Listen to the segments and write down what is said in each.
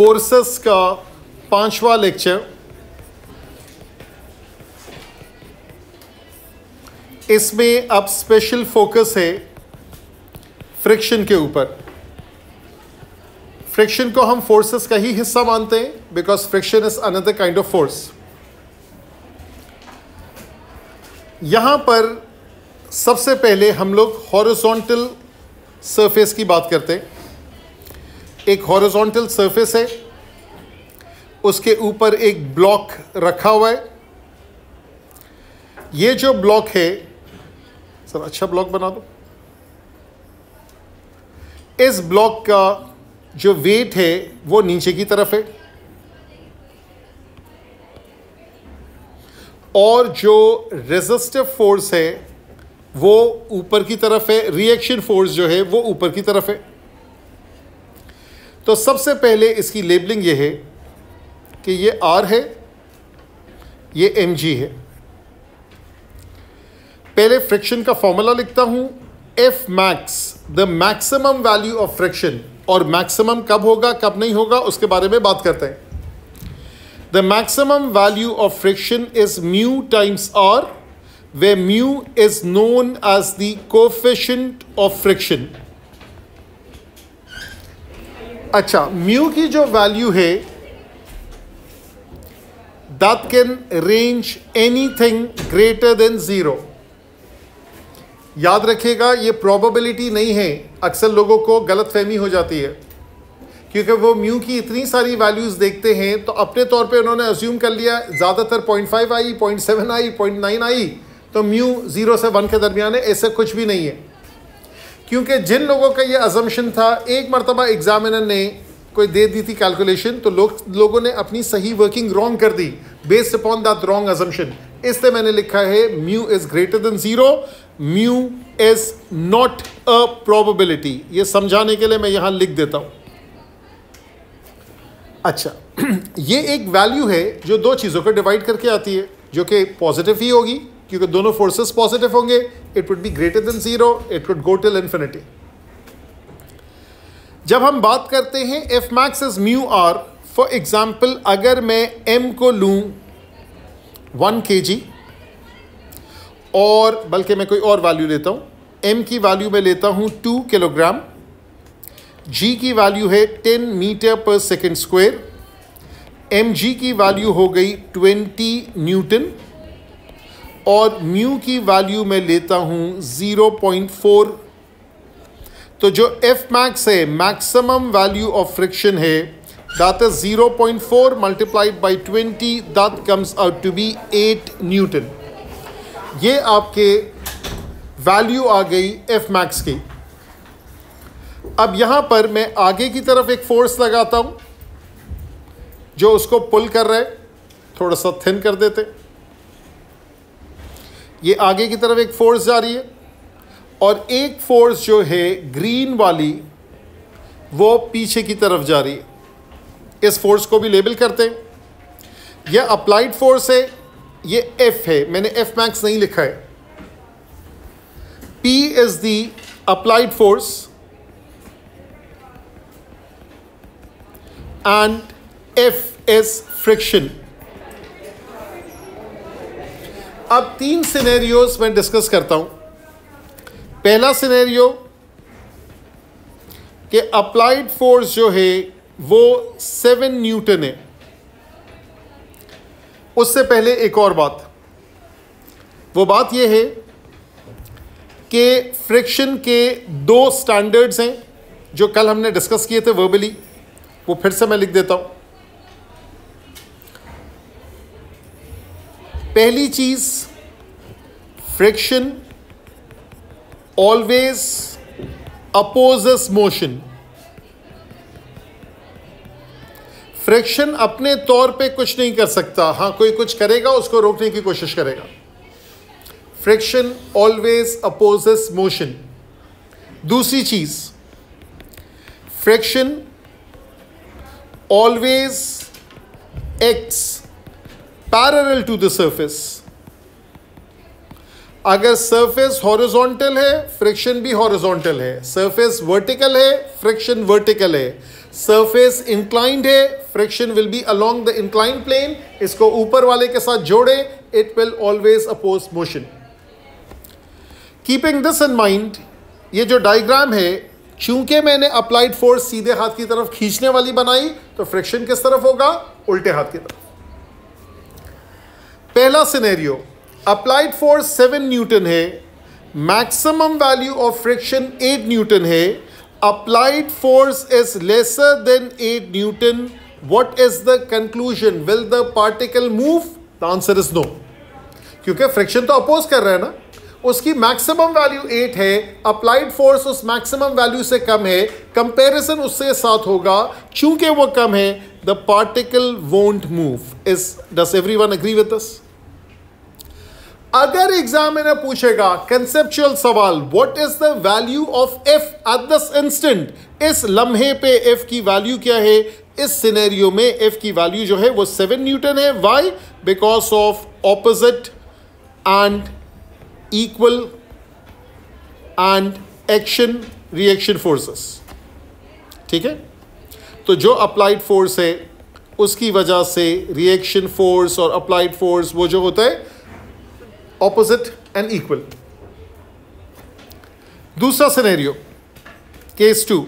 Forces का 5वां lecture. इसमें अब स्पेशल फोकस है फ्रिक्शन के ऊपर। फ्रिक्शन को हम फोर्सेस का ही हिस्सा मानते हैं because friction is another kind of force. यहां पर सबसे पहले हम लोग हॉरिजॉन्टल सरफेस की बात करते हैं। एक हॉरिजॉन्टल सरफेस है, उसके ऊपर एक ब्लॉक रखा हुआ है। ये जो ब्लॉक है, सर अच्छा ब्लॉक बना दो। इस ब्लॉक का जो वेट है वो नीचे की तरफ है और जो रेजिस्टिव फोर्स है वो ऊपर की तरफ है। रिएक्शन फोर्स जो है वो ऊपर की तरफ है। तो सबसे पहले इसकी लेबलिंग ये है कि ये R है, ये mg है। पहले फ्रिक्शन का फॉर्मूला लिखता हूं, F max the maximum value of friction. और मैक्सिमम कब होगा कब नहीं होगा उसके बारे में बात करते हैं। The maximum value of friction is mu times R, where mu is known as the coefficient of friction। अच्छा, म्यू की जो वैल्यू है that can range anything greater than 0। याद रखिएगा ये प्रोबेबिलिटी नहीं है। अक्सर लोगों को गलतफहमी हो जाती है क्योंकि वो म्यू की इतनी सारी वैल्यूज देखते हैं तो अपने तौर पे उन्होंने अज्यूम कर लिया ज़्यादातर 0.5 आई, 0.7 आई, 0.9 आई तो म्यू 0 से 1 के दरमियान है। ऐसा कुछ भी नहीं है क्योंकि जिन लोगों का ये अजम्पशन था, एक मरतबा एग्जामिनर ने कोई दे दी थी कैलकुलेशन तो लोगों ने अपनी सही वर्किंग रॉन्ग कर दी based upon that wrong assumption. इसलिए मैंने लिखा है mu is greater than 0, mu is not a probability. ये समझाने के लिए मैं यहां लिख देता हूं। अच्छा, ये एक वैल्यू है जो दो चीज़ों को डिवाइड करके आती है जो कि पॉजिटिव ही होगी क्योंकि दोनों फोर्सेस पॉजिटिव होंगे। It would be greater than 0, it would go till infinity. जब हम बात करते हैं F max is mu R, for example अगर मैं m को लूं 1 kg और बल्कि मैं कोई और वैल्यू लेता हूं, m की वैल्यू मैं लेता हूं 2 किलोग्राम, g की वैल्यू है 10 मीटर पर सेकेंड स्क्वायर, mg की वैल्यू हो गई 20 न्यूटन और म्यू की वैल्यू मैं लेता हूं 0.4। तो जो एफ मैक्स है, मैक्सिमम वैल्यू ऑफ फ्रिक्शन है, that is 0.4 multiplied by 20, that comes out to be 8 newton. ये आपके वैल्यू आ गई एफ मैक्स की। अब यहां पर मैं आगे की तरफ एक फोर्स लगाता हूं जो उसको पुल कर रहा है। थोड़ा सा थिन कर देते, ये आगे की तरफ एक फोर्स जा रही है और एक फोर्स जो है ग्रीन वाली वो पीछे की तरफ जा रही है। इस फोर्स को भी लेबल करते हैं। यह अप्लाइड फोर्स है, ये एफ है, मैंने एफ मैक्स नहीं लिखा है। P is the applied force and F is friction. अब 3 सिनेरियोज मैं डिस्कस करता हूं। पहला सिनेरियो कि अप्लाइड फोर्स जो है वो 7 न्यूटन है। उससे पहले एक और बात, वो बात यह है कि फ्रिक्शन के 2 स्टैंडर्ड्स हैं जो कल हमने डिस्कस किए थे वर्बली, वो फिर से मैं लिख देता हूं। पहली चीज, friction always opposes motion. Friction अपने तौर पे कुछ नहीं कर सकता, हाँ कोई कुछ करेगा उसको रोकने की कोशिश करेगा। Friction always opposes motion. दूसरी चीज, friction always acts parallel to the surface. अगर सरफेस हॉरिजॉन्टल है फ्रिक्शन भी हॉरिजॉन्टल है, सरफेस वर्टिकल है फ्रिक्शन वर्टिकल है। सरफेस इंक्लाइंड है, friction will be along the inclined plane, इसको ऊपर वाले के साथ जोड़े, it will always oppose motion. Keeping this in mind, ये जो डायग्राम है, चूंकि मैंने अप्लाइड फोर्स सीधे हाथ की तरफ खींचने वाली बनाई, तो फ्रिक्शन किस तरफ होगा? उल्टे हाथ की तरफ। पहला सिनेरियो, अप्लाइड फोर्स 7 न्यूटन है, maximum value of friction 8 newton है, applied force is lesser than 8 newton, what is the conclusion? Will the particle move? The answer is no, क्योंकि फ्रिक्शन तो अपोज कर रहा है ना, उसकी मैक्सिमम वैल्यू 8 है, अप्लाइड फोर्स उस मैक्सिमम वैल्यू से कम है, कंपैरिजन उससे साथ होगा, चूंकि वो कम है, the particle won't move. Does everyone agree with this? अगर एग्जामिनर पूछेगा कंसेप्चुअल सवाल, what is the value of F at this instant, इस लम्हे पे एफ की वैल्यू क्या है? इस सिनेरियो में एफ की वैल्यू जो है वो 7 न्यूटन है। Why? Because of opposite and equal and action reaction forces. ठीक है, तो जो अप्लाइड फोर्स है उसकी वजह से रिएक्शन फोर्स और अप्लाइड फोर्स वो जो होता है ऑपोजिट एंड इक्वल। दूसरा सिनेरियो, केस 2,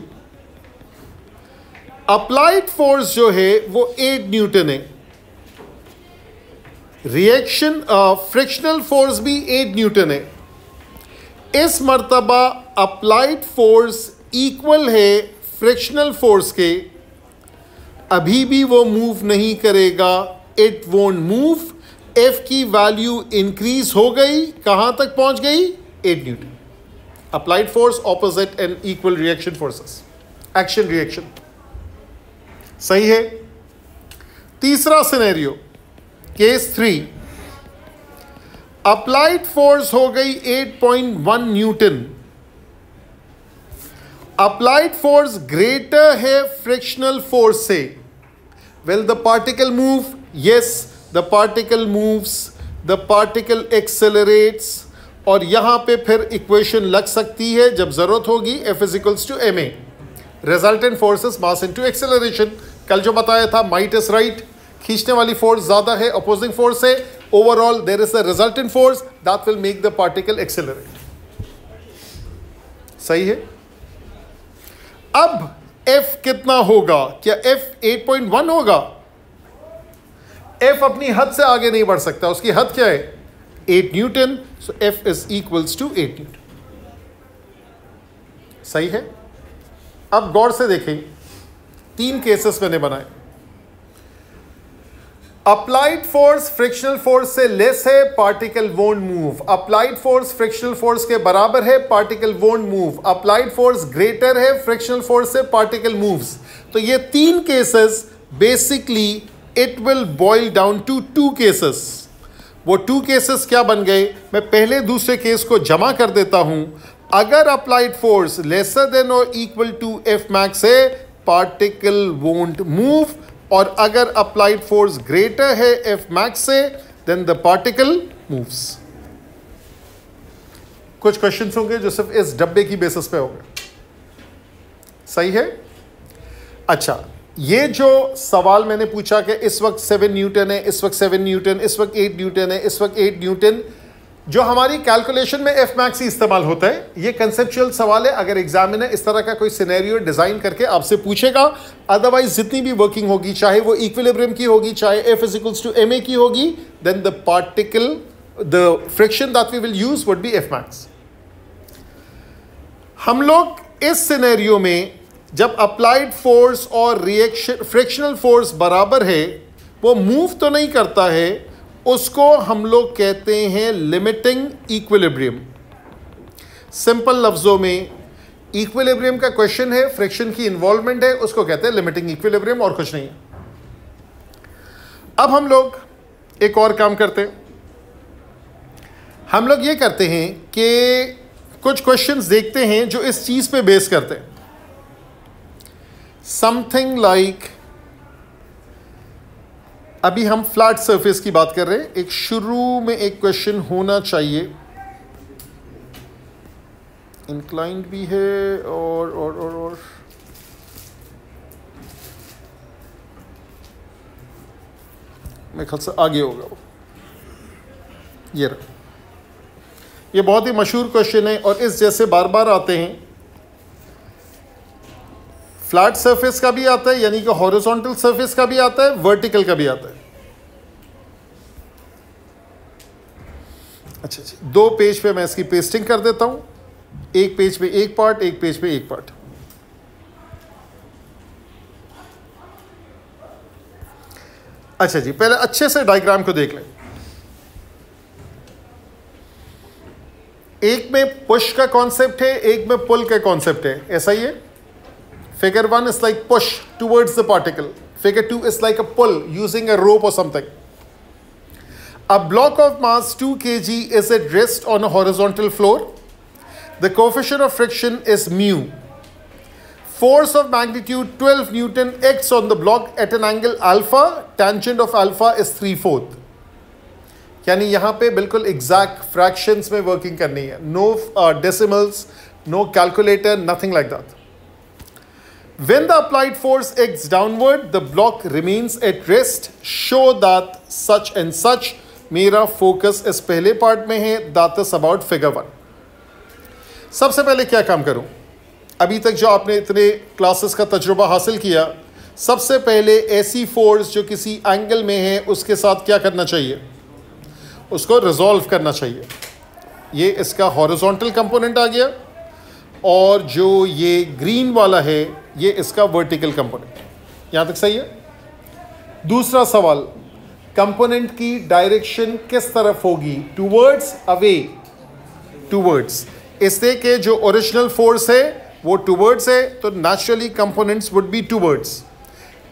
अप्लाइड फोर्स जो है वो 8 न्यूटन है, रिएक्शन फ्रिक्शनल फोर्स भी 8 न्यूटन है। इस मर्तबा अप्लाइड फोर्स इक्वल है फ्रिक्शनल फोर्स के, अभी भी वो मूव नहीं करेगा, इट वोंट मूव। एफ की वैल्यू इंक्रीज हो गई, कहां तक पहुंच गई? 8 Newton. Applied force opposite and equal reaction forces, action reaction. सही है। तीसरा सिनेरियो, केस 3, अप्लाइड फोर्स हो गई 8.1 न्यूटन, अप्लाइड फोर्स ग्रेटर है फ्रिक्शनल फोर्स से, will the particle move? Yes, the particle moves, the particle accelerates, और यहां पे फिर इक्वेशन लग सकती है जब जरूरत होगी, F is equals to ma, resultant forces mass into acceleration. कल जो बताया था, माइट इज राइट, खींचने वाली फोर्स ज्यादा है, अपोजिंग फोर्स है, overall there is a resultant force that will make the particle accelerate. सही है। अब F कितना होगा? क्या F 8.1 होगा? F अपनी हद से आगे नहीं बढ़ सकता, उसकी हद क्या है? 8 newton, so F is equals to 8 newton. सही है। अब गौर से देखें, 3 केसेस मैंने बनाए। अप्लाइड फोर्स फ्रिक्शनल फोर्स से लेस है, particle won't move. Applied force frictional force के बराबर है, particle won't move. Applied force greater है फ्रिक्शनल फोर्स से, पार्टिकल मूव्स। तो ये 3 cases basically it will boil down to 2 cases. वो 2 केसेस क्या बन गए? मैं पहले दूसरे केस को जमा कर देता हूं। अगर अप्लाइड फोर्स लेसर देन और इक्वल टू एफ मैक्स है, पार्टिकल वोंट मूव, और अगर अप्लाइड फोर्स ग्रेटर है एफ मैक्स से, देन द पार्टिकल मूव्स। कुछ क्वेश्चंस होंगे जो सिर्फ इस डब्बे की बेसिस पे होंगे। सही है। अच्छा, ये जो सवाल मैंने पूछा कि इस वक्त 7 न्यूटन है, इस वक्त 7 न्यूटन, इस वक्त 8 न्यूटन है, इस वक्त 8 न्यूटन, जो हमारी कैलकुलेशन में एफ मैक्स ही इस्तेमाल होता है, ये कंसेप्चुअल सवाल है। अगर एग्जामिनर इस तरह का कोई सिनेरियो डिजाइन करके आपसे पूछेगा, अदरवाइज जितनी भी वर्किंग होगी, चाहे वो इक्विलिब्रियम की होगी, चाहे F is equals to ma की होगी, then the particle, the friction that we will use would be F max. हम लोग इस सिनेरियो में जब अप्लाइड फोर्स और रिएक्शन फ्रिक्शनल फोर्स बराबर है, वो मूव तो नहीं करता है, उसको हम लोग कहते हैं लिमिटिंग इक्विलिब्रियम। सिंपल लफ्जों में, इक्विलिब्रियम का क्वेश्चन है, फ्रिक्शन की इन्वॉल्वमेंट है, उसको कहते हैं लिमिटिंग इक्विलिब्रियम, और कुछ नहीं है। अब हम लोग एक और काम करते हैं। हम लोग ये करते हैं कि कुछ क्वेश्चंस देखते हैं जो इस चीज पे बेस करते हैं। समथिंग लाइक, अभी हम फ्लैट सरफेस की बात कर रहे हैं, एक शुरू में एक क्वेश्चन होना चाहिए, इंक्लाइंड भी है और मेरे ख्याल से आगे होगा वो, ये रहा। ये बहुत ही मशहूर क्वेश्चन है और इस जैसे बार बार आते हैं। फ्लैट सरफेस का भी आता है, यानी कि हॉरिजॉन्टल सरफेस का भी आता है, वर्टिकल का भी आता है। अच्छा जी, 2 पेज पे मैं इसकी पेस्टिंग कर देता हूं, एक पेज पे एक पार्ट, एक पेज पे एक पार्ट। अच्छा जी, पहले अच्छे से डायग्राम को देख लें। एक में पुश का कॉन्सेप्ट है, एक में पुल का कॉन्सेप्ट है, ऐसा ही है। Figure 1 is like push towards the particle. Figure 2 is like a pull using a rope or something. A block of mass 2 kg is at rest on a horizontal floor. The coefficient of friction is mu. Force of magnitude 12 Newton acts on the block at an angle alpha. Tangent of alpha is 3/4. यानी यहाँ पे बिल्कुल exact fractions में working करनी है, no decimals, no calculator, nothing like that. When the applied force acts downward, the block remains at rest. Show that such and such. मेरा focus इस पहले पार्ट में है, that is about figure 1. सबसे पहले क्या काम करूं? अभी तक जो आपने इतने क्लासेस का तजुर्बा हासिल किया, सबसे पहले ऐसी फोर्स जो किसी एंगल में है उसके साथ क्या करना चाहिए? उसको रिजॉल्व करना चाहिए। ये इसका हॉरिजॉन्टल कंपोनेंट आ गया और जो ये ग्रीन वाला है ये इसका वर्टिकल कंपोनेंट। यहाँ तक सही है? दूसरा सवाल, कंपोनेंट की डायरेक्शन किस तरफ होगी? Towards, away? टूवर्ड्स। इससे कि जो ओरिजिनल फोर्स है वो टूवर्ड्स है, तो naturally components would be towards.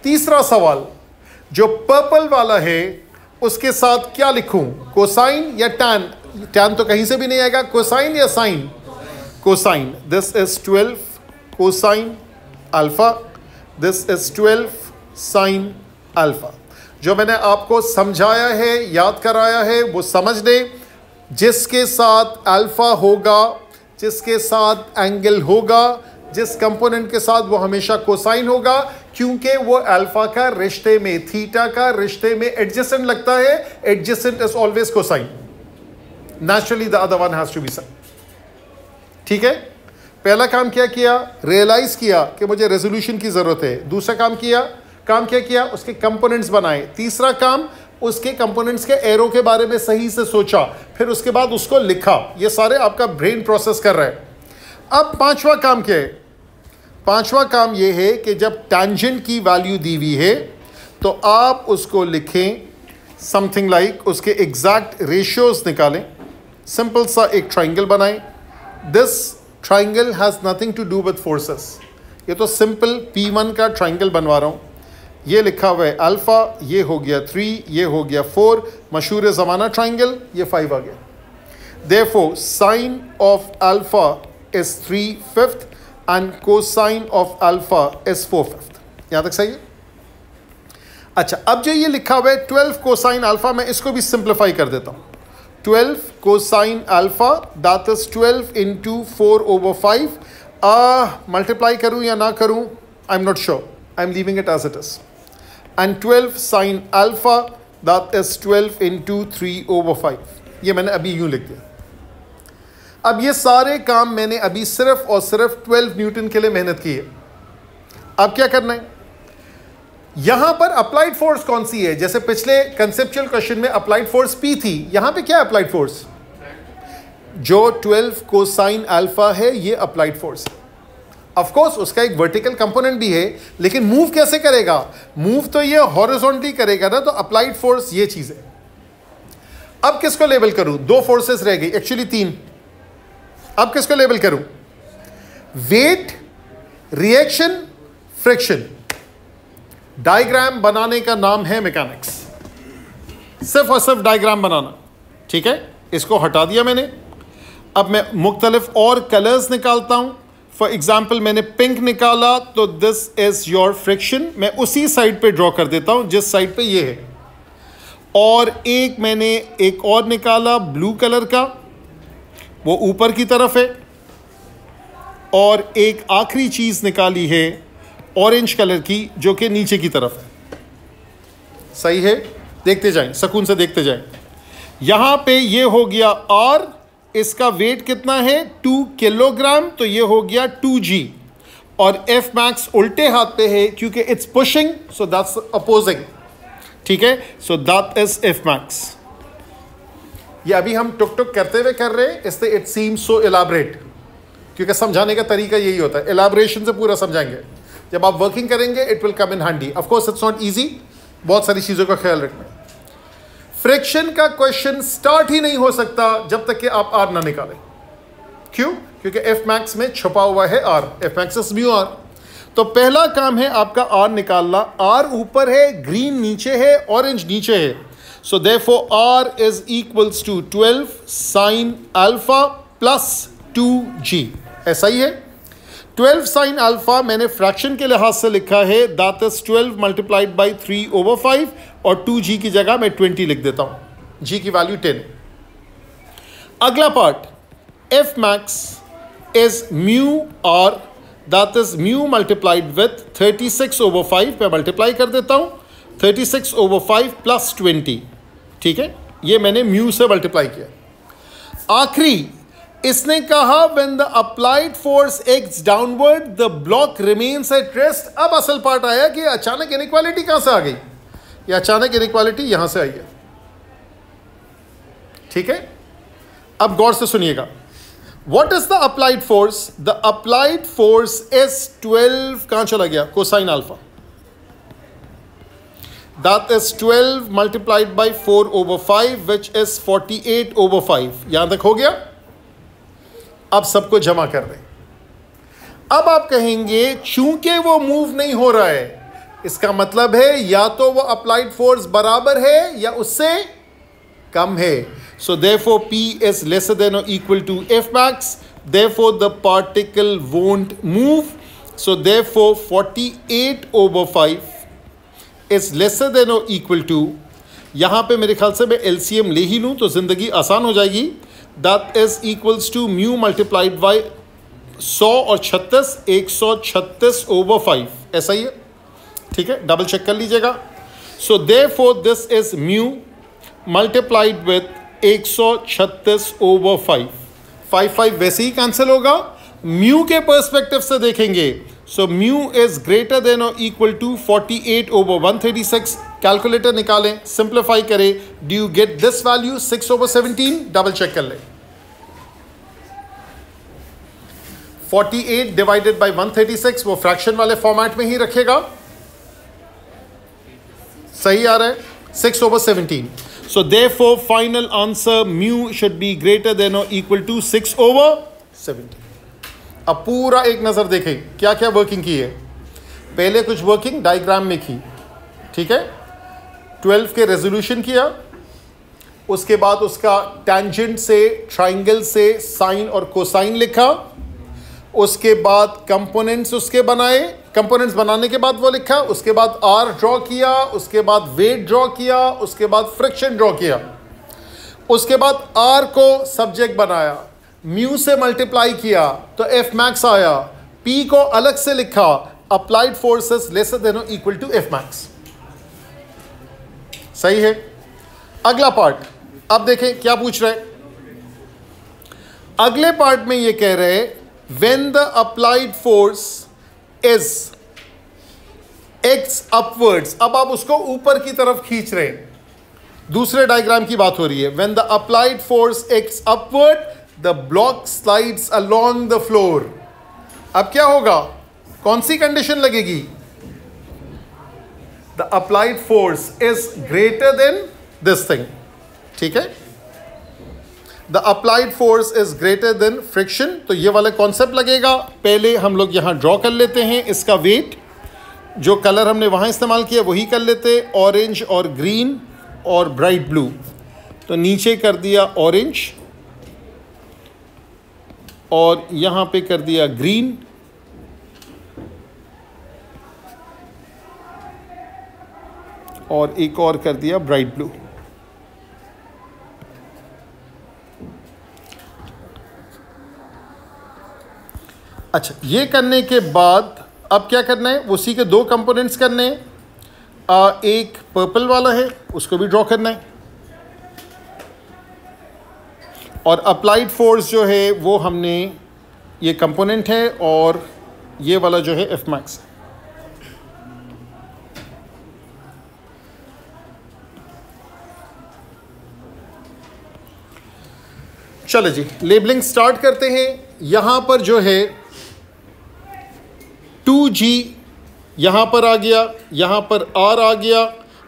तीसरा सवाल, जो पर्पल वाला है उसके साथ क्या लिखूं? कोसाइन या टैन? टैन तो कहीं से भी नहीं आएगा, कोसाइन या sine? Cosine. This is 12 cosine alpha, this is 12 sine alpha. जो मैंने आपको समझाया है, याद कराया है, वो समझ लें। जिसके साथ अल्फा होगा, जिसके साथ एंगल होगा, जिस कंपोनेंट के साथ, वो हमेशा कोसाइन होगा, क्योंकि वो अल्फा का रिश्ते में, थीटा का रिश्ते में एडजेसेंट लगता है। Adjacent is always cosine. Naturally the other one has to be sine. ठीक है? पहला काम क्या किया? रियलाइज किया कि मुझे रेजोल्यूशन की जरूरत है। दूसरा काम क्या किया? उसके कंपोनेंट्स बनाए। तीसरा काम, उसके कंपोनेंट्स के एरो के बारे में सही से सोचा, फिर उसके बाद उसको लिखा। ये सारे आपका ब्रेन प्रोसेस कर रहा है। अब पांचवा काम क्या है? पांचवा काम ये है कि जब टैंजेंट की वैल्यू दी हुई है तो आप उसको लिखें समथिंग लाइक, उसके एग्जैक्ट रेशियोज निकालें, सिंपल सा एक ट्राइंगल बनाएं। This triangle has nothing to do with forces. ये तो सिंपल P1 का ट्राइंगल बनवा रहा हूँ। ये लिखा हुआ है अल्फ़ा, ये हो गया 3, ये हो गया 4, मशहूर ज़माना ट्राइंगल, ये 5 आ गया। Therefore sign of alpha is 3/5 and cosine of alpha is 4/5। यहाँ तक सही है? अच्छा, अब जो ये लिखा हुआ है 12 कोसाइन अल्फा, मैं इसको भी सिंप्लीफाई कर देता हूँ। 12 cosine alpha, that is 12 into 4/5। Multiply करूँ या ना करूँ, I am not sure, I am leaving it as it is. And 12 sine alpha, that is 12 into 3/5। ये मैंने अभी यूँ लिख दिया। अब ये सारे काम मैंने अभी सिर्फ और सिर्फ 12 न्यूटन के लिए मेहनत की है। अब क्या करना है? यहां पर अप्लाइड फोर्स कौन सी है? जैसे पिछले कंसेप्चुअल क्वेश्चन में अप्लाइड फोर्स P थी, यहां पे क्या है अप्लाइड फोर्स? जो 12 कोसाइन अल्फा है ये अप्लाइड फोर्स है। ऑफ कोर्स उसका एक वर्टिकल कंपोनेंट भी है, लेकिन मूव कैसे करेगा? मूव तो ये हॉरिजॉन्टली करेगा ना, तो अप्लाइड फोर्स ये चीज है। अब किसको लेबल करूं? 2 फोर्सेस रह गई, एक्चुअली 3। अब किसको लेबल करूं? Wait, reaction, friction. डायग्राम बनाने का नाम है मैकेनिक्स, सिर्फ और सिर्फ डायग्राम बनाना। ठीक है? इसको हटा दिया मैंने। अब मैं मुख्तलिफ और कलर्स निकालता हूं। फॉर एग्जाम्पल मैंने पिंक निकाला, तो दिस इज योर फ्रिक्शन। मैं उसी साइड पे ड्रॉ कर देता हूं जिस साइड पे ये है। और एक मैंने एक और निकाला ब्लू कलर का, वो ऊपर की तरफ है। और एक आखिरी चीज निकाली है ऑरेंज कलर की, जो कि नीचे की तरफ है। सही है? देखते जाएं, सुकून से देखते जाएं। यहां पे ये हो गया R, इसका वेट कितना है 2 किलोग्राम, तो ये हो गया 2g। और F max उल्टे हाथ पे है क्योंकि it's pushing, so that's opposing. ठीक है, so that is F max। ये अभी हम टुक टुक करते हुए कर रहे हैं, इससे इट सीम्स सो इलाबरेट, क्योंकि समझाने का तरीका यही होता है, इलाबरेशन से पूरा समझाएंगे। जब आप वर्किंग करेंगे it will come in handy. Of course it's not easy, बहुत सारी चीज़ों का ख्याल रखना। फ्रिक्शन का क्वेश्चन स्टार्ट ही नहीं हो सकता जब तक कि आप आर ना निकालें। क्यों? क्योंकि एफ मैक्स में छुपा हुआ है R, F max is mu R. तो पहला काम है आपका आर निकालना। आर ऊपर है, ग्रीन नीचे है, ऑरेंज नीचे है। So therefore R is equals to 12 sine alpha plus 2g। ऐसा ही है। 12 साइन अल्फा मैंने फ्रैक्शन के लिहाज से लिखा है, दैट इज 12 मल्टीप्लाइड बाई 3/5, और 2g की जगह मैं 20 लिख देता हूं, g की वैल्यू 10। अगला part, F max is mu R, that is mu multiplied with 36/5 पे मल्टीप्लाई कर देता हूं, 36/5 प्लस 20। ठीक है, ये मैंने म्यू से मल्टीप्लाई किया। आखिरी इसने कहा when the applied force acts downward the block remains at rest. अब असल पार्ट आया कि अचानक इनइक्वालिटी कहां से आ गई। ये अचानक इनइक्वालिटी यहां से आई है। ठीक है, अब गौर से सुनिएगा। What is the applied force? The applied force is 12, कहां चला गया cosine alpha, that is 12 multiplied by 4/5 which is 48/5। यहां तक हो गया। अब सबको जमा कर दें। अब आप कहेंगे चूंकि वो मूव नहीं हो रहा है, इसका मतलब है या तो वो अप्लाइड फोर्स बराबर है या उससे कम है। So therefore P is lesser than or equal to F max, therefore the particle won't move. So therefore 48/5 is lesser than or equal to, यहां पे मेरे ख्याल से मैं LCM ले ही लूं तो जिंदगी आसान हो जाएगी। That is equals to mu multiplied by 100 और 36, 136/5। ऐसा ही है। ठीक है, डबल चेक कर लीजिएगा। So therefore this is mu multiplied with 136/5। 5 वैसे ही कैंसिल होगा। म्यू के पर्सपेक्टिव से देखेंगे, so mu is greater than और इक्वल टू 48/136। कैलकुलेटर निकालें, सिंप्लीफाई करें, do you get this value 6/17? Double check कर लें। 48 डिवाइडेड बाई 136 वो फ्रैक्शन वाले फॉर्मेट में ही रखेगा। सही आ रहा है, 6/17। So therefore final answer mu should be greater than और इक्वल टू 6/17। अब पूरा एक नजर देखें क्या क्या वर्किंग की है। पहले कुछ वर्किंग डायग्राम में की। ठीक है, 12 के रेजोल्यूशन किया, उसके बाद उसका टेंजेंट से ट्राइंगल से साइन और कोसाइन लिखा, उसके बाद कंपोनेंट्स उसके बनाए, कंपोनेंट्स बनाने के बाद वो लिखा, उसके बाद आर ड्रॉ किया, उसके बाद वेट ड्रॉ किया, उसके बाद फ्रिक्शन ड्रॉ किया, उसके बाद आर को सब्जेक्ट बनाया, म्यू से मल्टीप्लाई किया तो एफ मैक्स आया, पी को अलग से लिखा, अप्लाइड फोर्सेस लेसर देन और इक्वल टू एफ मैक्स। सही है। अगला पार्ट अब देखें क्या पूछ रहे हैं। अगले पार्ट में ये कह रहे हैं when the applied force is x upwards. अब आप उसको ऊपर की तरफ खींच रहे हैं, दूसरे डायग्राम की बात हो रही है। When the applied force x upward the block slides along the floor. अब क्या होगा, कौन सी कंडीशन लगेगी? The applied force is greater then this thing. ठीक है, the applied force is greater then friction, तो ये वाला कॉन्सेप्ट लगेगा। पहले हम लोग यहां ड्रॉ कर लेते हैं इसका वेट, जो कलर हमने वहां इस्तेमाल किया वही कर लेते, ऑरेंज और ग्रीन और ब्राइट ब्लू। तो नीचे कर दिया ऑरेंज और यहां पे कर दिया ग्रीन, और एक और कर दिया ब्राइट ब्लू। अच्छा, ये करने के बाद अब क्या करना है, उसी के दो कंपोनेंट्स करने हैं। एक पर्पल वाला है, उसको भी ड्रॉ करना है। और अप्लाइड फोर्स जो है वो हमने, ये कंपोनेंट है और ये वाला जो है एफ मैक्स। चलो जी, लेबलिंग स्टार्ट करते हैं। यहां पर जो है 2G यहां पर आ गया, यहां पर R आ गया।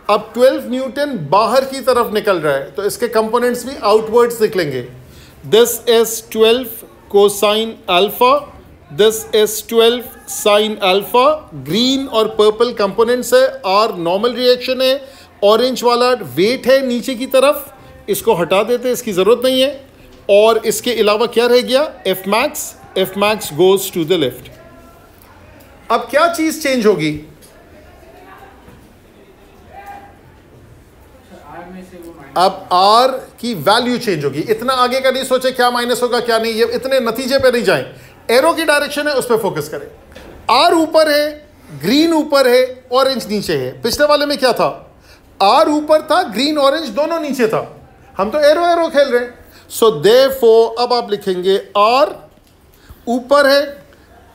अब 12 न्यूटन बाहर की तरफ निकल रहा है, तो इसके कंपोनेंट्स भी आउटवर्ड्स निकलेंगे। This is 12 cosine alpha, this is 12 sine alpha. Green और पर्पल कंपोनेंट्स है, R नॉर्मल रिएक्शन है, ऑरेंज वाला वेट है नीचे की तरफ, इसको हटा देते हैं, इसकी ज़रूरत नहीं है। और इसके अलावा क्या रह गया, F max goes to the left. अब क्या चीज चेंज होगी, अब R की वैल्यू चेंज होगी। इतना आगे का नहीं सोचे क्या माइनस होगा क्या नहीं, ये इतने नतीजे पे नहीं जाएं, एरो की डायरेक्शन है उस पर फोकस करें। R ऊपर है, ग्रीन ऊपर है, ऑरेंज नीचे है। पिछले वाले में क्या था, R ऊपर था, ग्रीन ऑरेंज दोनों नीचे था, हम तो एरो एरो खेल रहे हैं। सो देयरफॉर अब आप लिखेंगे R ऊपर है,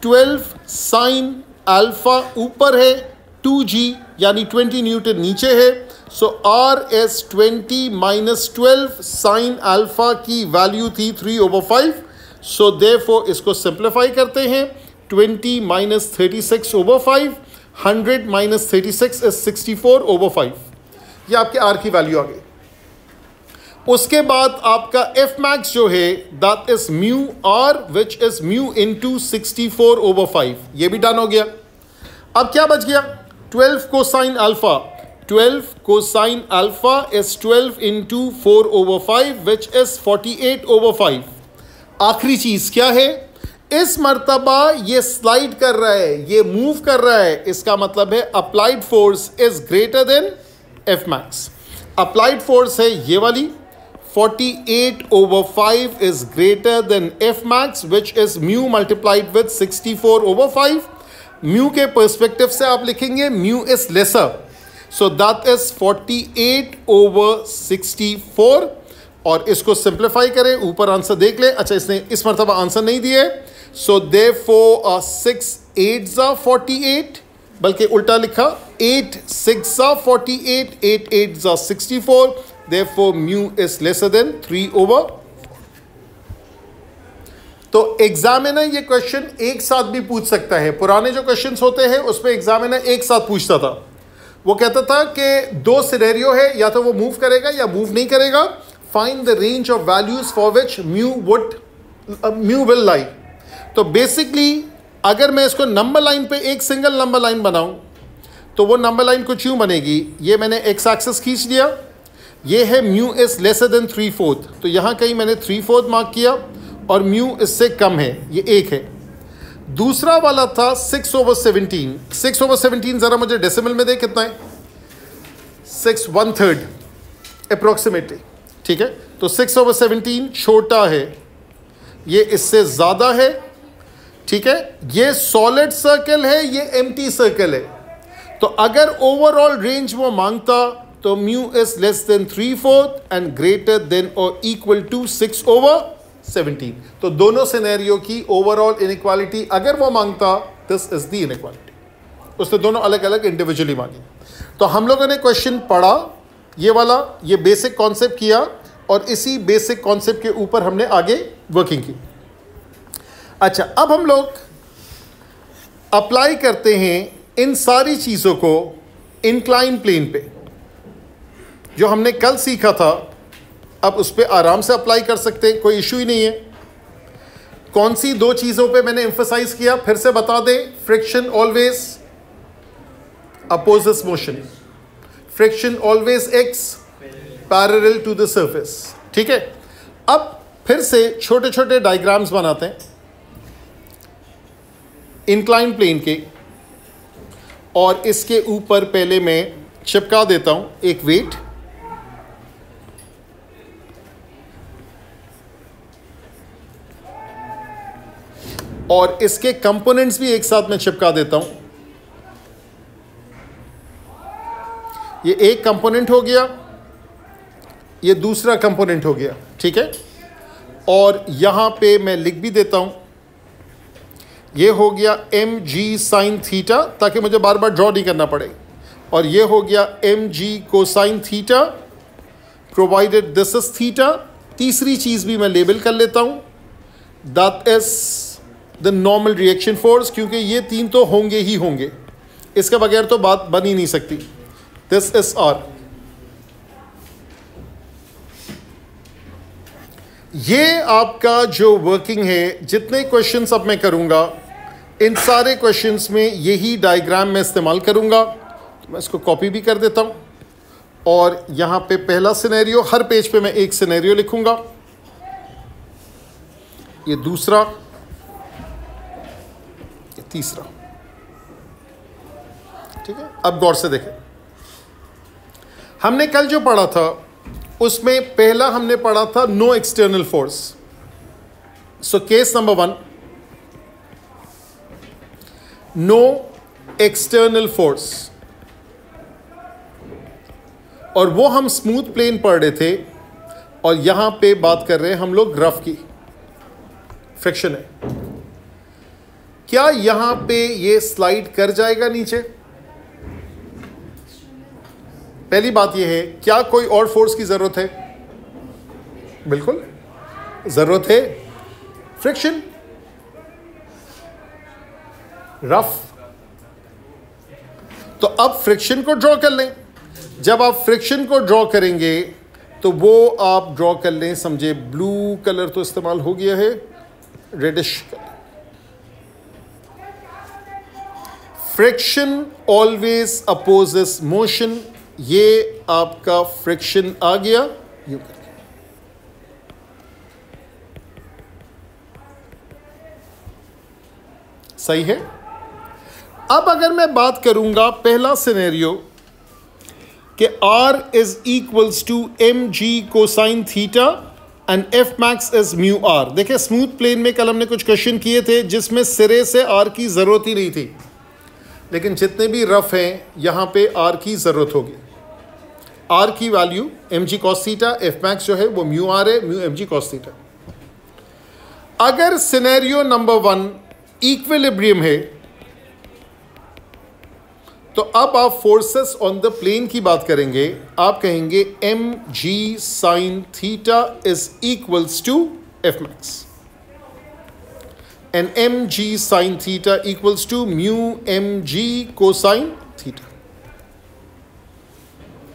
12 साइन अल्फा ऊपर है, 2G यानी 20 न्यूटन नीचे है। सो R is 20 minus 12 sine alpha की वैल्यू थी 3/5। सो देयरफॉर इसको सिंप्लीफाई करते हैं, 20 माइनस 36/5, 100 माइनस 36 इज 64/5। ये आपके R की वैल्यू आ गई। उसके बाद आपका एफ मैक्स जो है that is mu R which is mu into 64/5, ये भी डन हो गया। अब क्या बच गया, 12 cosine alpha, 12 cosine alpha is 12 into 4/5 which is 48/5। आखिरी चीज क्या है, इस मर्तबा ये स्लाइड कर रहा है, ये मूव कर रहा है, इसका मतलब है applied force is greater then F max. Applied force है ये वाली, 48/5 is greater than F max which is mu multiplied with 64/5. mu के पर्सपेक्टिव से आप लिखेंगे mu is lesser, so that is 48/64। और इसको सिंप्लीफाई करें, ऊपर आंसर देख लें। अच्छा, इसने इस मरतबा आंसर नहीं दिए, सो therefore 6 8s are 48, बल्कि उल्टा लिखा 8 6s are 48, 8 8s are 64। Therefore mu is lesser than 3/4। तो एग्जामिनर ये क्वेश्चन एक साथ भी पूछ सकता है। पुराने जो क्वेश्चंस होते हैं उस पर एग्जामिनर एक साथ पूछता था। वो कहता था कि दो सिनेरियो है, या तो वो मूव करेगा या मूव नहीं करेगा। Find the range of values for which mu will lie. तो बेसिकली अगर मैं इसको नंबर लाइन पे एक सिंगल नंबर लाइन बनाऊं तो वो नंबर लाइन कुछ यूं बनेगी। ये मैंने एक्स एक्सिस खींच लिया, ये है म्यू इज लेसर देन 3/4, तो यहाँ कहीं मैंने 3/4 मार्क किया और म्यू इससे कम है, ये 1 है। दूसरा वाला था 6/17। 6/17 ज़रा मुझे डेसिमल में दे, कितना है, 6/1/3 अप्रोक्सीमेटली, ठीक है। तो 6/17 छोटा है, ये इससे ज़्यादा है, ठीक है। ये सॉलिड सर्कल है, ये एम्प्टी सर्कल है। तो अगर ओवरऑल रेंज वो मांगता तो mu is less than 3/4 and greater than और इक्वल टू 6/17। तो दोनों सिनेरियो की ओवरऑल इनइक्वालिटी अगर वो मांगता, दिस इज द इनइक्वालिटी। उसने दोनों अलग अलग इंडिविजुअली मांगी। तो हम लोगों ने क्वेश्चन पढ़ा, ये वाला, ये बेसिक कॉन्सेप्ट किया और इसी बेसिक कॉन्सेप्ट के ऊपर हमने आगे वर्किंग की। अच्छा, अब हम लोग अप्लाई करते हैं इन सारी चीज़ों को इंक्लाइन प्लेन पे। जो हमने कल सीखा था अब उस पर आराम से अप्लाई कर सकते हैं, कोई इशू ही नहीं है। कौन सी दो चीज़ों पे मैंने एम्फसाइज किया, फिर से बता दें। Friction always opposes motion, friction always acts parallel to the surface, ठीक है। अब फिर से छोटे छोटे डायग्राम्स बनाते हैं इंक्लाइन प्लेन के, और इसके ऊपर पहले मैं चिपका देता हूं एक वेट। और इसके कंपोनेंट्स भी एक साथ में चिपका देता हूं। ये एक कंपोनेंट हो गया, ये दूसरा कंपोनेंट हो गया, ठीक है। और यहाँ पे मैं लिख भी देता हूँ, ये हो गया एम जी साइन थीटा, ताकि मुझे बार बार ड्रॉ नहीं करना पड़े, और ये हो गया M G cosine theta provided this is theta. तीसरी चीज़ भी मैं लेबल कर लेता हूँ, that is the normal reaction force, क्योंकि ये तीन तो होंगे ही होंगे, इसके बगैर तो बात बन ही नहीं सकती। This is R. ये आपका जो वर्किंग है, जितने क्वेश्चंस अब मैं करूंगा इन सारे क्वेश्चंस में यही डायग्राम मैं इस्तेमाल करूंगा। तो मैं इसको कॉपी भी कर देता हूं, और यहां पे पहला सिनेरियो, हर पेज पे मैं एक सिनेरियो लिखूंगा, ये दूसरा, ये तीसरा, ठीक है। अब गौर से देखें, हमने कल जो पढ़ा था उसमें पहला हमने पढ़ा था no external force. So case number 1, no external force, और वो हम स्मूथ प्लेन पढ़ रहे थे, और यहां पे बात कर रहे हैं हम लोग रफ की, फ्रिक्शन है। क्या यहां पे ये स्लाइड कर जाएगा नीचे? पहली बात यह है, क्या कोई और फोर्स की जरूरत है? बिल्कुल जरूरत है, फ्रिक्शन, रफ। तो अब फ्रिक्शन को ड्रॉ कर लें। जब आप फ्रिक्शन को ड्रॉ करेंगे तो वो आप ड्रॉ कर लें, समझे ब्लू कलर तो इस्तेमाल हो गया है, reddish colour. Friction always opposes motion, ये आपका फ्रिक्शन आ गया, यूं करके। सही है। अब अगर मैं बात करूंगा पहला सिनेरियो कि R is equals to M G cosine theta and F max is mu R. देखिए स्मूथ प्लेन में कल हमने कुछ क्वेश्चन किए थे जिसमें सिरे से R की जरूरत ही नहीं थी, लेकिन जितने भी रफ हैं यहां पे R की जरूरत होगी। R की value M G cos theta, F max जो है वो म्यू आर है, mu M G cos theta. अगर सिनेरियो नंबर 1 इक्विलिब्रियम है तो अब आप फोर्सेस ऑन द प्लेन की बात करेंगे। आप कहेंगे M ji sine theta is equals to F max and M ji sine theta equals to mu M G cosine theta.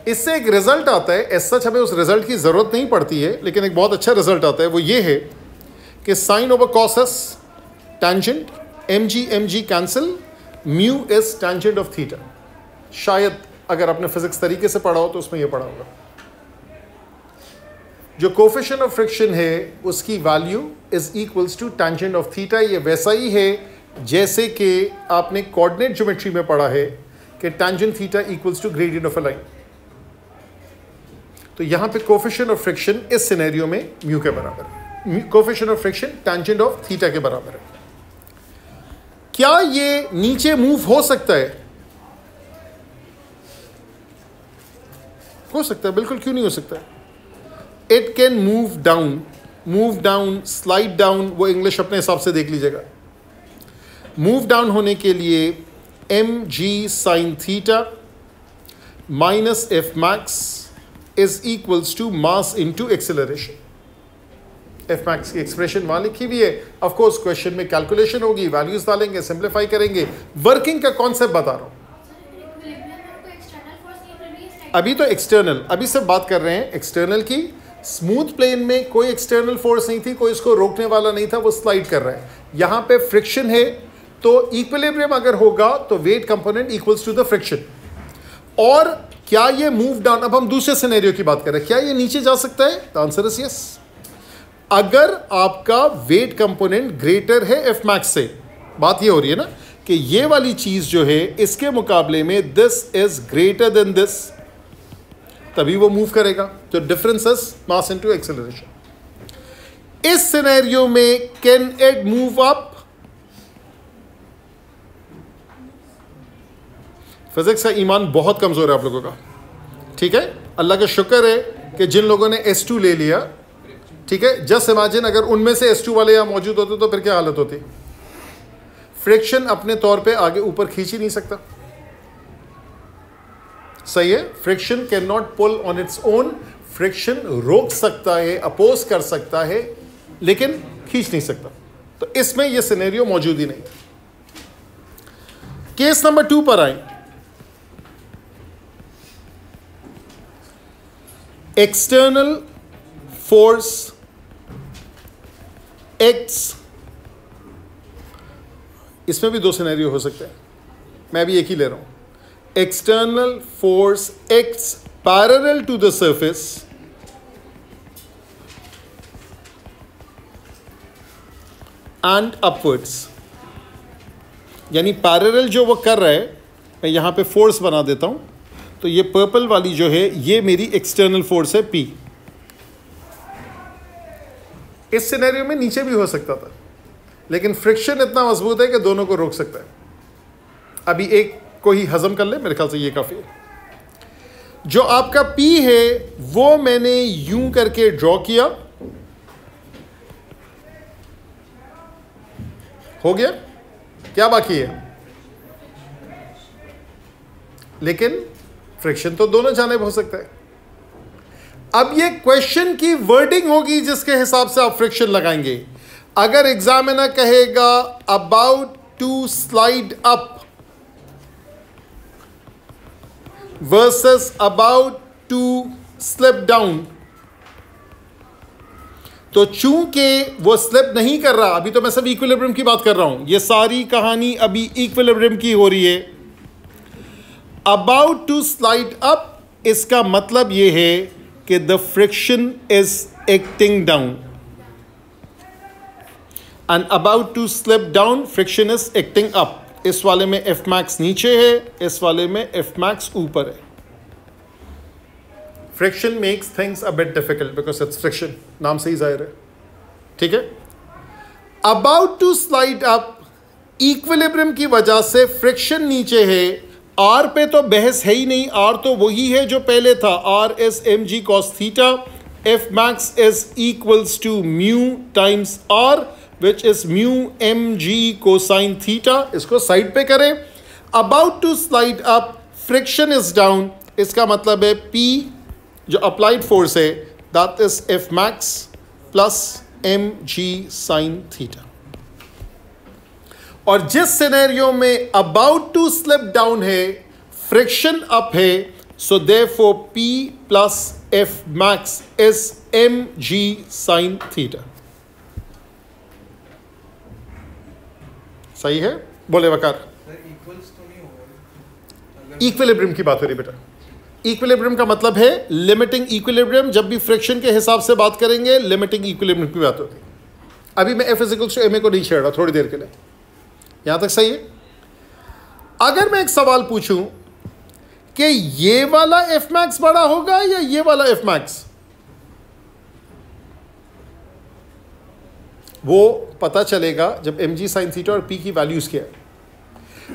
इससे एक रिजल्ट आता है, एज सच हमें उस रिजल्ट की जरूरत नहीं पड़ती है, लेकिन एक बहुत अच्छा रिजल्ट आता है। वो ये है कि sine over cos is tangent, M G cancel, mu is tangent of theta. शायद अगर आपने फिजिक्स तरीके से पढ़ा हो तो उसमें यह पढ़ा होगा। जो कोफिशिएंट ऑफ फ्रिक्शन है उसकी value is equals to tangent of theta. ये वैसा ही है जैसे कि आपने कोऑर्डिनेट ज्योमेट्री में पढ़ा है कि tangent theta equals to gradient of a line. तो यहां पे कोफिशिएंट ऑफ फ्रिक्शन इस सिनेरियो में म्यू के बराबर है, coefficient of friction tangent of theta के बराबर है। क्या ये नीचे मूव हो सकता है? हो सकता है, बिल्कुल, क्यों नहीं हो सकता है। It can move down, slide down, वो इंग्लिश अपने हिसाब से देख लीजिएगा। मूव डाउन होने के लिए M ji sine theta minus F max is equals to mass into acceleration. F max की एक्सप्रेशन वहां लिखी हुई है। ऑफ कोर्स क्वेश्चन में कैलकुलेशन होगी, वैल्यूज डालेंगे, सिंप्लीफाई करेंगे। वर्किंग का कॉन्सेप्ट बता रहा हूं। अभी तो एक्सटर्नल, अभी से बात कर रहे हैं एक्सटर्नल की। स्मूथ प्लेन में कोई एक्सटर्नल फोर्स नहीं थी, कोई इसको रोकने वाला नहीं था, वो स्लाइड कर रहा है। यहां पे फ्रिक्शन है, तो इक्विलिब्रियम अगर होगा तो weight component equals to the friction. और क्या ये मूव डाउन, अब हम दूसरे सिनेरियो की बात कर रहे हैं, क्या ये नीचे जा सकता है? The answer is yes. अगर आपका वेट कंपोनेंट ग्रेटर है एफ मैक्स से, बात ये हो रही है ना कि ये वाली चीज जो है इसके मुकाबले में this is greater then this, तभी वो मूव करेगा। तो difference is mass into acceleration. इस सिनेरियो में can it move up? Physics का ईमान बहुत कमजोर है आप लोगों का। ठीक है, अल्लाह का शुक्र है कि जिन लोगों ने S2 ले लिया, ठीक है, जस्ट इमेजिन अगर उनमें से S2 वाले यहाँ मौजूद होते तो फिर क्या हालत होती। फ्रिक्शन अपने तौर पे आगे ऊपर खींच ही नहीं सकता, सही है। Friction can not pull on its own, friction रोक सकता है, अपोज कर सकता है, लेकिन खींच नहीं सकता। तो इसमें यह सिनेरियो मौजूद ही नहीं। केस नंबर 2 पर आए। एक्सटर्नल फोर्स एक्स, इसमें भी 2 सिनेरियो हो सकते हैं, मैं भी एक ही ले रहा हूं। External force acts parallel to the surface and upwards, यानी पैरेलल जो वो कर रहा है, मैं यहां पे फोर्स बना देता हूं, तो ये पर्पल वाली जो है ये मेरी एक्सटर्नल फोर्स है P। इस सिनेरियो में नीचे भी हो सकता था, लेकिन फ्रिक्शन इतना मजबूत है कि दोनों को रोक सकता है। अभी एक को ही हजम कर ले, मेरे ख्याल से ये काफी है। जो आपका P है वो मैंने यूं करके ड्रॉ किया, हो गया, क्या बाकी है? लेकिन फ्रिक्शन तो दोनों जानिब हो सकता है। अब ये क्वेश्चन की वर्डिंग होगी जिसके हिसाब से आप फ्रिक्शन लगाएंगे। अगर एग्जामिनर कहेगा about to slide up versus about to slip down, तो चूंकि वो स्लिप नहीं कर रहा, अभी तो मैं सब इक्विलिब्रियम की बात कर रहा हूं, ये सारी कहानी अभी इक्विलिब्रियम की हो रही है। अबाउट टू स्लाइड अप, इसका मतलब ये है कि the friction is acting down, and about to slip down friction is acting up. इस वाले में एफ मैक्स नीचे है, इस वाले में एफ मैक्स ऊपर है। Friction makes things a bit difficult because it's friction, नाम से ही जाहिर है, ठीक है। About to slide up, equilibrium की वजह से फ्रिक्शन नीचे है। आर पे तो बहस है ही नहीं, आर तो वही है जो पहले था, R is M G cos theta, F max is equals to mu times R which is mu M G cosine theta. इसको साइड पे करें। About to slide up, friction is down, इसका मतलब है पी जो अप्लाइड फोर्स है that is F max plus M ji sine theta. और जिस सिनेरियो में अबाउट टू स्लिप डाउन है, फ्रिक्शन अप है, so therefore P plus F max is M ji sine theta. सही है? बोले वकार। इक्विलिब्रियम की बात हो रही बेटा। इक्विलिब्रियम का मतलब है लिमिटिंग इक्विलिब्रियम। जब भी फ्रिक्शन के हिसाब से बात करेंगे लिमिटिंग इक्विलिब्रियम की बात होती है। अभी मैं F equals to M A को नहीं छेड़ रहा, थोड़ी देर के लिए, यहां तक सही है। अगर मैं एक सवाल पूछूं कि ये वाला एफ मैक्स बड़ा होगा या ये वाला एफ मैक्स, वो पता चलेगा जब एम जी साइन थीटा और पी की वैल्यूज क्या है।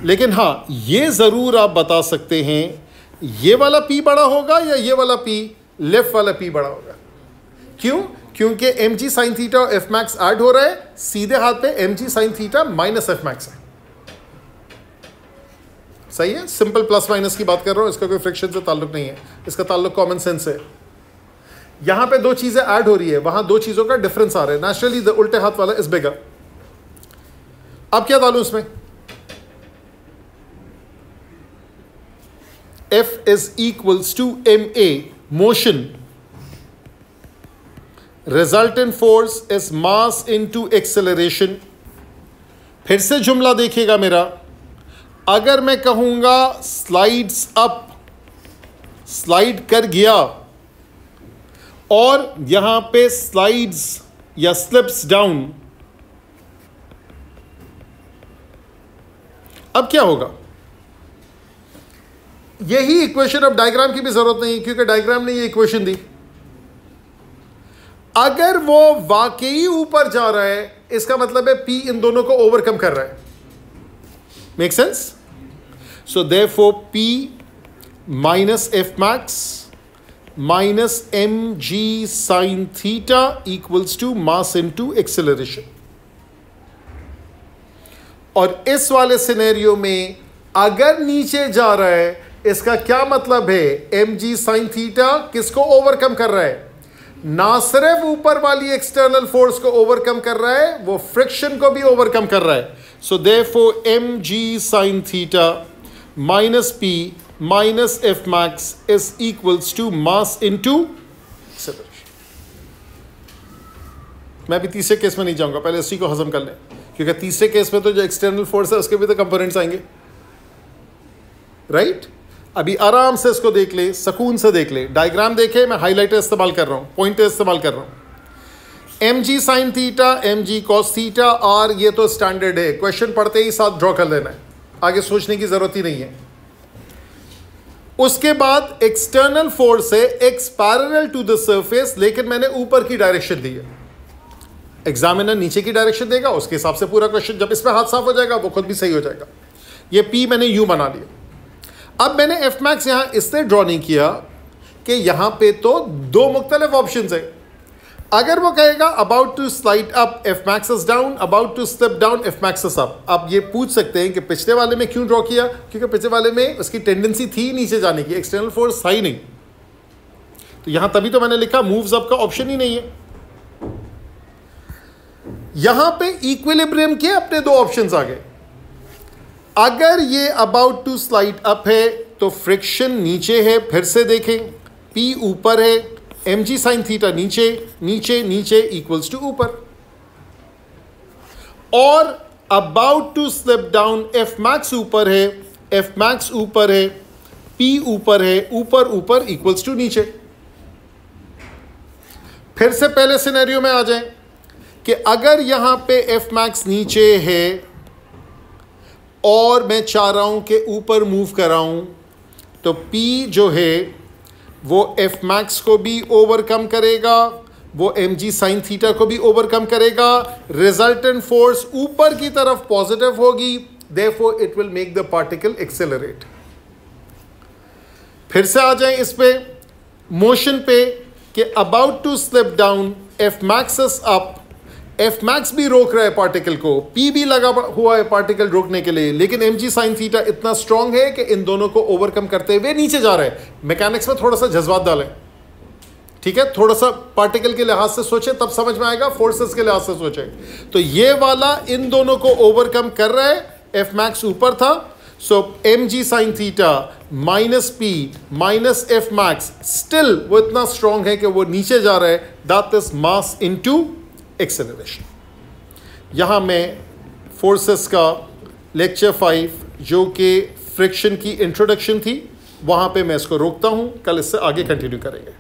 लेकिन हां, ये जरूर आप बता सकते हैं ये वाला पी बड़ा होगा या ये वाला पी, लेफ्ट वाला पी बड़ा होगा। क्यों? क्योंकि एम जी साइन थीटा और एफ मैक्स ऐड हो रहा है, सीधे हाथ पे एम जी sine theta minus F max है। सही है? सिंपल प्लस माइनस की बात कर रहा हूं, इसका कोई फ्रिक्शन से ताल्लुक नहीं है, इसका ताल्लुक कॉमन सेंस है। यहां पे 2 चीजें ऐड हो रही है, वहां 2 चीजों का डिफरेंस आ रहा है। नेचुरली द उल्टे हाथ वाला इज बिगर। अब क्या डालूं इसमें? F is equals to ma, motion. Resultant force is mass into acceleration. फिर से जुमला देखिएगा मेरा। अगर मैं कहूंगा स्लाइड्स अप, स्लाइड कर गया, और यहां पे स्लाइड्स या स्लिप्स डाउन, अब क्या होगा? यही इक्वेशन, अब डायग्राम की भी जरूरत नहीं क्योंकि डायग्राम ने ये इक्वेशन दी। अगर वो वाकई ऊपर जा रहा है, इसका मतलब है P इन दोनों को ओवरकम कर रहा है। Make sense? So therefore P minus F max minus M ji sine theta equals to mass into acceleration. और इस वाले सिनेरियो में अगर नीचे जा रहा है, इसका क्या मतलब है? एम जी साइन थीटा किसको ओवरकम कर रहा है? ना सिर्फ ऊपर वाली एक्सटर्नल फोर्स को ओवरकम कर रहा है, वो फ्रिक्शन को भी ओवरकम कर रहा है। So therefore M ji sine theta minus P minus F max is equals to mass into acceleration. मैं भी तीसरे केस में नहीं जाऊंगा, पहले इसी को हजम कर लें, क्योंकि तीसरे केस में तो जो एक्सटर्नल फोर्स है उसके भी तो कंपोनेंट्स आएंगे, राइट? अभी आराम से इसको देख ले, सुकून से देख ले, डायग्राम देखे, मैं हाइलाइटर इस्तेमाल कर रहा हूं, पॉइंटर इस्तेमाल कर रहा हूं। एम जी sine theta, M G cos theta, R, ये तो स्टैंडर्ड है, क्वेश्चन पढ़ते ही साथ ड्रॉ कर लेना है, आगे सोचने की जरूरत ही नहीं है। उसके बाद एक्सटर्नल फोर्स है X parallel to the surface, लेकिन मैंने ऊपर की डायरेक्शन दी है, एग्जामिनर नीचे की डायरेक्शन देगा, उसके हिसाब से पूरा क्वेश्चन, जब इसमें हाथ साफ हो जाएगा वो खुद भी सही हो जाएगा। ये पी मैंने यू बना लिया। अब मैंने एफ मैक्स यहां इसलिए ड्रॉ नहीं किया कि यहां पे तो दो मुख्तलिफ ऑप्शंस है। अगर वो कहेगा about to slide up F max is down, about to step down F max is up, आप ये पूछ सकते हैं कि पिछले वाले में क्यों ड्रॉ किया? क्योंकि पिछले वाले में उसकी टेंडेंसी थी नीचे जाने की, एक्सटर्नल फोर्स था ही नहीं, तो यहां तभी तो मैंने लिखा मूव्स अप का ऑप्शन ही नहीं है। यहां पे इक्विलिब्रियम के अपने दो ऑप्शंस आ गए। अगर ये अबाउट टू स्लाइड अप है तो फ्रिक्शन नीचे है, फिर से देखें, P ऊपर है, एम जी साइन थीटा नीचे, नीचे नीचे इक्वल्स टू ऊपर। और about to slip down F max ऊपर है, एफ मैक्स ऊपर है, P ऊपर है, ऊपर ऊपर इक्वल्स टू नीचे। फिर से पहले सिनेरियो में आ जाएं कि अगर यहां पे एफ मैक्स नीचे है और मैं चाह रहा हूं कि ऊपर मूव कराऊं, तो P जो है वो एफ मैक्स को भी ओवरकम करेगा, वो एम जी साइन थीटा को भी ओवरकम करेगा, रिजल्टेंट फोर्स ऊपर की तरफ पॉजिटिव होगी, therefore it will make the particle accelerate. फिर से आ जाएं इस पे मोशन पे कि about to slip down F max is up, F max भी रोक रहा है पार्टिकल को, P भी लगा हुआ है पार्टिकल रोकने के लिए, लेकिन एम जी साइन थीटा इतना स्ट्रांग है कि इन दोनों को ओवरकम करते हुए नीचे जा रहा है। मैकेनिक्स में थोड़ा सा जज्बात डालें, ठीक है, थोड़ा सा पार्टिकल के लिहाज से सोचे, तब समझ में आएगा, फोर्सेस के लिहाज से सोचे। तो ये वाला इन दोनों को ओवरकम कर रहा है, एफ मैक्स ऊपर था, सो एम जी sine theta minus P minus F max, still वो इतना स्ट्रांग है कि वो नीचे जा रहा है, that is mass into acceleration. यहाँ मैं फोर्सेस का लेक्चर 5 जो कि फ्रिक्शन की इंट्रोडक्शन थी, वहाँ पे मैं इसको रोकता हूँ, कल इससे आगे कंटिन्यू करेंगे।